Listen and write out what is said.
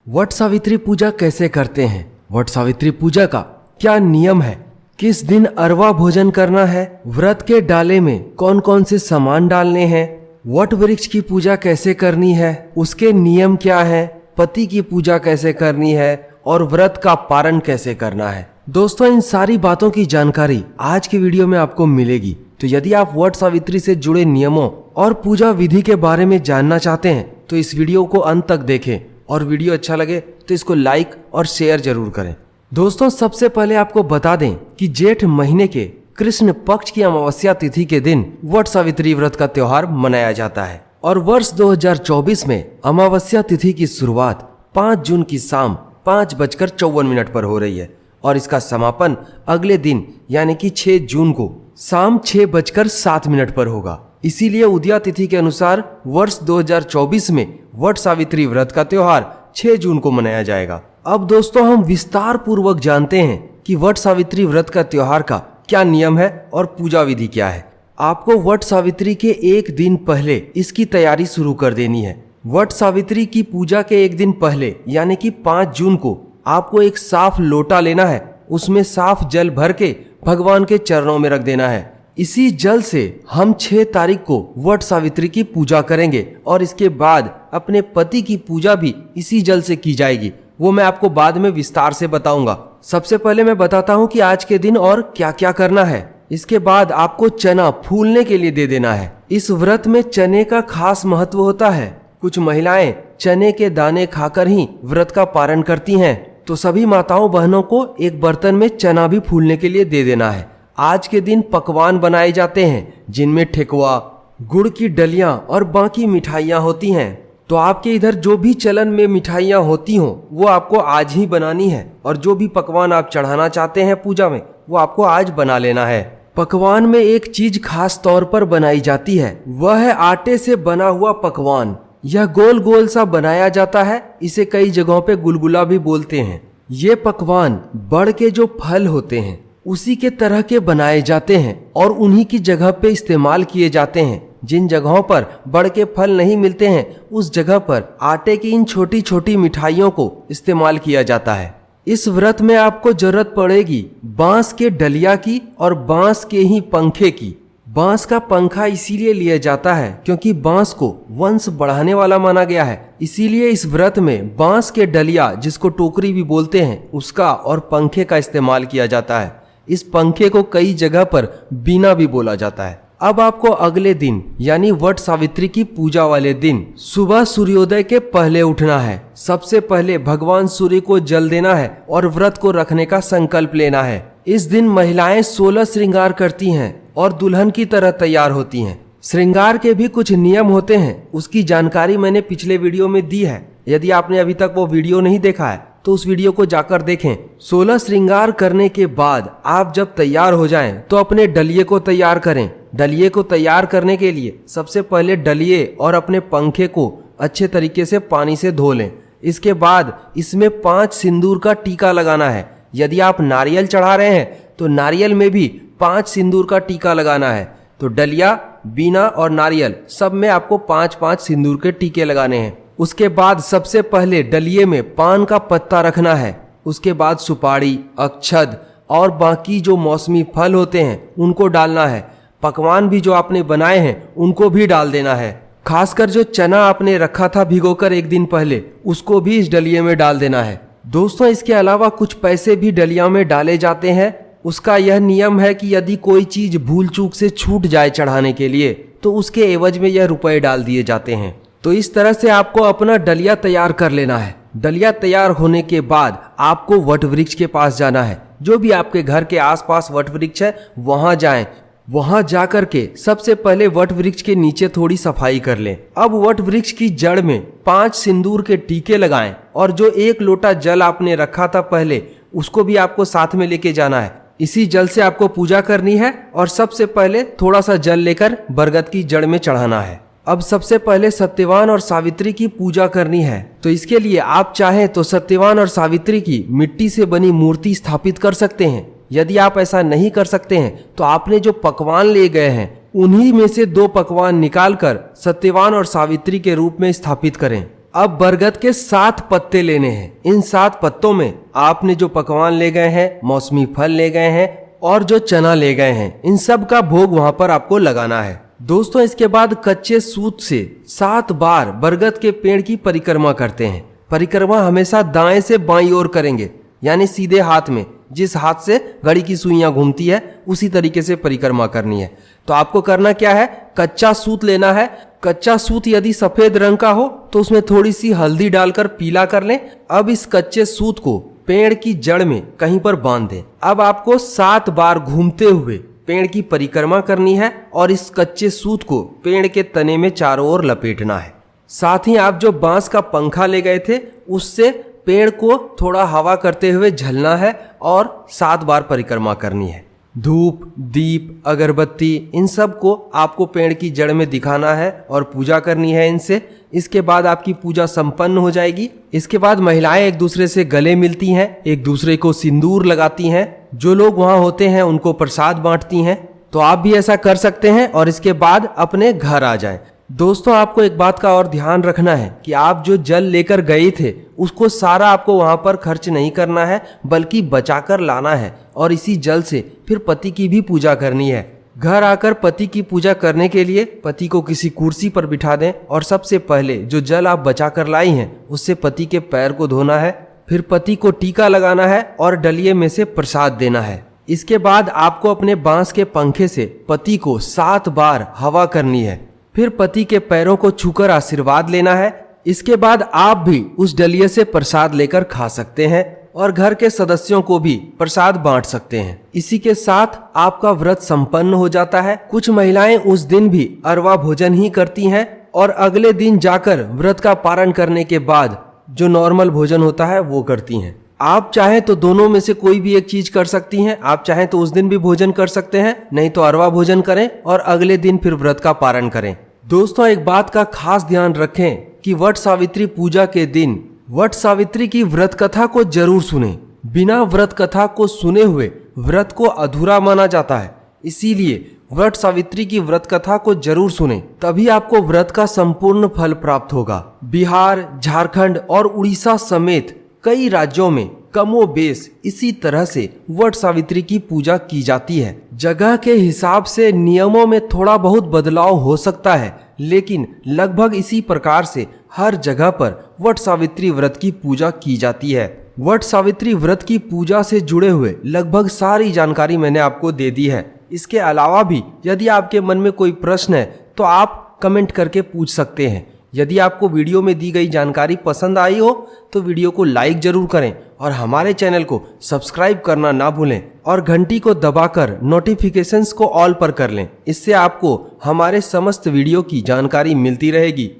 वट सावित्री पूजा कैसे करते हैं? वट सावित्री पूजा का क्या नियम है? किस दिन अरवा भोजन करना है? व्रत के डाले में कौन कौन से सामान डालने हैं? वट वृक्ष की पूजा कैसे करनी है? उसके नियम क्या है? पति की पूजा कैसे करनी है और व्रत का पारण कैसे करना है? दोस्तों, इन सारी बातों की जानकारी आज की वीडियो में आपको मिलेगी। तो यदि आप वट सावित्री से जुड़े नियमों और पूजा विधि के बारे में जानना चाहते हैं तो इस वीडियो को अंत तक देखें और वीडियो अच्छा लगे तो इसको लाइक और शेयर जरूर करें। दोस्तों, सबसे पहले आपको बता दें कि जेठ महीने के कृष्ण पक्ष की अमावस्या तिथि के दिन वट सावित्री व्रत का त्योहार मनाया जाता है और वर्ष 2024 में अमावस्या तिथि की शुरुआत 5 जून की शाम 5:54 पर हो रही है और इसका समापन अगले दिन यानी कि 6 जून को शाम 6:07 पर होगा। इसीलिए उदया तिथि के अनुसार वर्ष 2024 में वट सावित्री व्रत का त्योहार 6 जून को मनाया जाएगा। अब दोस्तों, हम विस्तार पूर्वक जानते हैं कि वट सावित्री व्रत का त्योहार का क्या नियम है और पूजा विधि क्या है। आपको वट सावित्री के एक दिन पहले इसकी तैयारी शुरू कर देनी है। वट सावित्री की पूजा के एक दिन पहले यानी कि 5 जून को आपको एक साफ लोटा लेना है। उसमें साफ जल भर के भगवान के चरणों में रख देना है। इसी जल से हम 6 तारीख को वट सावित्री की पूजा करेंगे और इसके बाद अपने पति की पूजा भी इसी जल से की जाएगी। वो मैं आपको बाद में विस्तार से बताऊंगा। सबसे पहले मैं बताता हूँ कि आज के दिन और क्या क्या करना है। इसके बाद आपको चना फूलने के लिए दे देना है। इस व्रत में चने का खास महत्व होता है। कुछ महिलाएं चने के दाने खाकर ही व्रत का पारण करती हैं, तो सभी माताओं बहनों को एक बर्तन में चना भी फूलने के लिए दे देना है। आज के दिन पकवान बनाए जाते हैं जिनमें ठेकुआ, गुड़ की डलियां और बाकी मिठाइयां होती हैं। तो आपके इधर जो भी चलन में मिठाइयां होती हों वो आपको आज ही बनानी है और जो भी पकवान आप चढ़ाना चाहते हैं पूजा में वो आपको आज बना लेना है। पकवान में एक चीज खास तौर पर बनाई जाती है, वह है आटे से बना हुआ पकवान। यह गोल गोल सा बनाया जाता है। इसे कई जगहों पे गुलगुला भी बोलते हैं। ये पकवान बड़ के जो फल होते हैं उसी के तरह के बनाए जाते हैं और उन्हीं की जगह पे इस्तेमाल किए जाते हैं। जिन जगहों पर बड़ के फल नहीं मिलते हैं उस जगह पर आटे की इन छोटी छोटी मिठाइयों को इस्तेमाल किया जाता है। इस व्रत में आपको जरूरत पड़ेगी बांस के डलिया की और बांस के ही पंखे की। बांस का पंखा इसीलिए लिया जाता है क्योंकि बांस को वंश बढ़ाने वाला माना गया है। इसीलिए इस व्रत में बांस के डलिया, जिसको टोकरी भी बोलते हैं, उसका और पंखे का इस्तेमाल किया जाता है। इस पंखे को कई जगह पर बीना भी बोला जाता है। अब आपको अगले दिन यानी वट सावित्री की पूजा वाले दिन सुबह सूर्योदय के पहले उठना है। सबसे पहले भगवान सूर्य को जल देना है और व्रत को रखने का संकल्प लेना है। इस दिन महिलाएं 16 श्रृंगार करती हैं और दुल्हन की तरह तैयार होती हैं। श्रृंगार के भी कुछ नियम होते हैं, उसकी जानकारी मैंने पिछले वीडियो में दी है। यदि आपने अभी तक वो वीडियो नहीं देखा है तो उस वीडियो को जाकर देखें। 16 श्रृंगार करने के बाद आप जब तैयार हो जाएं तो अपने डलिये को तैयार करें। डलिये को तैयार करने के लिए सबसे पहले डलिये और अपने पंखे को अच्छे तरीके से पानी से धो लें। इसके बाद इसमें 5 सिंदूर का टीका लगाना है। यदि आप नारियल चढ़ा रहे हैं तो नारियल में भी 5 सिंदूर का टीका लगाना है। तो डलिया, बीना और नारियल सब में आपको 5-5 सिंदूर के टीके लगाने हैं। उसके बाद सबसे पहले डलिये में पान का पत्ता रखना है। उसके बाद सुपारी, अक्षत और बाकी जो मौसमी फल होते हैं उनको डालना है। पकवान भी जो आपने बनाए हैं उनको भी डाल देना है। खासकर जो चना आपने रखा था भिगोकर एक दिन पहले उसको भी इस डलिये में डाल देना है। दोस्तों, इसके अलावा कुछ पैसे भी डलिया में डाले जाते हैं। उसका यह नियम है कि यदि कोई चीज भूल चूक से छूट जाए चढ़ाने के लिए तो उसके एवज में यह रुपए डाल दिए जाते हैं। तो इस तरह से आपको अपना डलिया तैयार कर लेना है। डलिया तैयार होने के बाद आपको वट वृक्ष के पास जाना है। जो भी आपके घर के आसपास वट वृक्ष है वहां जाएं। वहां जाकर के सबसे पहले वट वृक्ष के नीचे थोड़ी सफाई कर लें। अब वट वृक्ष की जड़ में 5 सिंदूर के टीके लगाएं और जो 1 लोटा जल आपने रखा था पहले उसको भी आपको साथ में लेके जाना है। इसी जल से आपको पूजा करनी है और सबसे पहले थोड़ा सा जल लेकर बरगद की जड़ में चढ़ाना है। अब सबसे पहले सत्यवान और सावित्री की पूजा करनी है। तो इसके लिए आप चाहें तो सत्यवान और सावित्री की मिट्टी से बनी मूर्ति स्थापित कर सकते हैं। यदि आप ऐसा नहीं कर सकते हैं तो आपने जो पकवान ले गए हैं उन्हीं में से 2 पकवान निकालकर सत्यवान और सावित्री के रूप में स्थापित करें। अब बरगद के 7 पत्ते लेने हैं। इन 7 पत्तों में आपने जो पकवान ले गए हैं, मौसमी फल ले गए हैं और जो चना ले गए हैं, इन सब का भोग वहां पर आपको लगाना है। दोस्तों इसके बाद कच्चे सूत से 7 बार बरगद के पेड़ की परिक्रमा करते हैं। परिक्रमा हमेशा दाएं से बाईं ओर करेंगे, यानी सीधे हाथ में, जिस हाथ से घड़ी की सुइयां घूमती है उसी तरीके से परिक्रमा करनी है। तो आपको करना क्या है, कच्चा सूत लेना है। कच्चा सूत यदि सफेद रंग का हो तो उसमें थोड़ी सी हल्दी डालकर पीला कर लें। अब इस कच्चे सूत को पेड़ की जड़ में कहीं पर बांध दें। अब आपको 7 बार घूमते हुए पेड़ की परिक्रमा करनी है और इस कच्चे सूत को पेड़ के तने में चारों ओर लपेटना है। साथ ही आप जो बांस का पंखा ले गए थे उससे पेड़ को थोड़ा हवा करते हुए झलना है और 7 बार परिक्रमा करनी है। धूप, दीप, अगरबत्ती, इन सब को आपको पेड़ की जड़ में दिखाना है और पूजा करनी है इनसे। इसके बाद आपकी पूजा संपन्न हो जाएगी। इसके बाद महिलाएं एक दूसरे से गले मिलती हैं, एक दूसरे को सिंदूर लगाती हैं। जो लोग वहां होते हैं उनको प्रसाद बांटती हैं। तो आप भी ऐसा कर सकते हैं और इसके बाद अपने घर आ जाएं। दोस्तों आपको एक बात का और ध्यान रखना है कि आप जो जल लेकर गए थे उसको सारा आपको वहां पर खर्च नहीं करना है, बल्कि बचाकर लाना है और इसी जल से फिर पति की भी पूजा करनी है। घर आकर पति की पूजा करने के लिए पति को किसी कुर्सी पर बिठा दें और सबसे पहले जो जल आप बचा कर लाई हैं उससे पति के पैर को धोना है। फिर पति को टीका लगाना है और डलिये में से प्रसाद देना है। इसके बाद आपको अपने बांस के पंखे से पति को 7 बार हवा करनी है। फिर पति के पैरों को छूकर आशीर्वाद लेना है। इसके बाद आप भी उस डलिये से प्रसाद लेकर खा सकते हैं और घर के सदस्यों को भी प्रसाद बांट सकते हैं। इसी के साथ आपका व्रत संपन्न हो जाता है। कुछ महिलाएं उस दिन भी अरवा भोजन ही करती हैं और अगले दिन जाकर व्रत का पारण करने के बाद जो नॉर्मल भोजन होता है वो करती हैं। आप चाहें तो दोनों में से कोई भी एक चीज कर सकती हैं। आप चाहें तो उस दिन भी भोजन कर सकते हैं, नहीं तो अरवा भोजन करें और अगले दिन फिर व्रत का पारण करें। दोस्तों एक बात का खास ध्यान रखें कि वट सावित्री पूजा के दिन वट सावित्री की व्रत कथा को जरूर सुनें। बिना व्रत कथा को सुने हुए व्रत को अधूरा माना जाता है। इसीलिए वट सावित्री की व्रत कथा को जरूर सुनें, तभी आपको व्रत का संपूर्ण फल प्राप्त होगा। बिहार, झारखंड और उड़ीसा समेत कई राज्यों में कमोबेश इसी तरह से वट सावित्री की पूजा की जाती है। जगह के हिसाब से नियमों में थोड़ा बहुत बदलाव हो सकता है, लेकिन लगभग इसी प्रकार से हर जगह पर वट सावित्री व्रत की पूजा की जाती है। वट सावित्री व्रत की पूजा से जुड़े हुए लगभग सारी जानकारी मैंने आपको दे दी है। इसके अलावा भी यदि आपके मन में कोई प्रश्न है तो आप कमेंट करके पूछ सकते हैं। यदि आपको वीडियो में दी गई जानकारी पसंद आई हो तो वीडियो को लाइक जरूर करें और हमारे चैनल को सब्सक्राइब करना ना भूलें और घंटी को दबाकर नोटिफिकेशंस को ऑल पर कर लें। इससे आपको हमारे समस्त वीडियो की जानकारी मिलती रहेगी।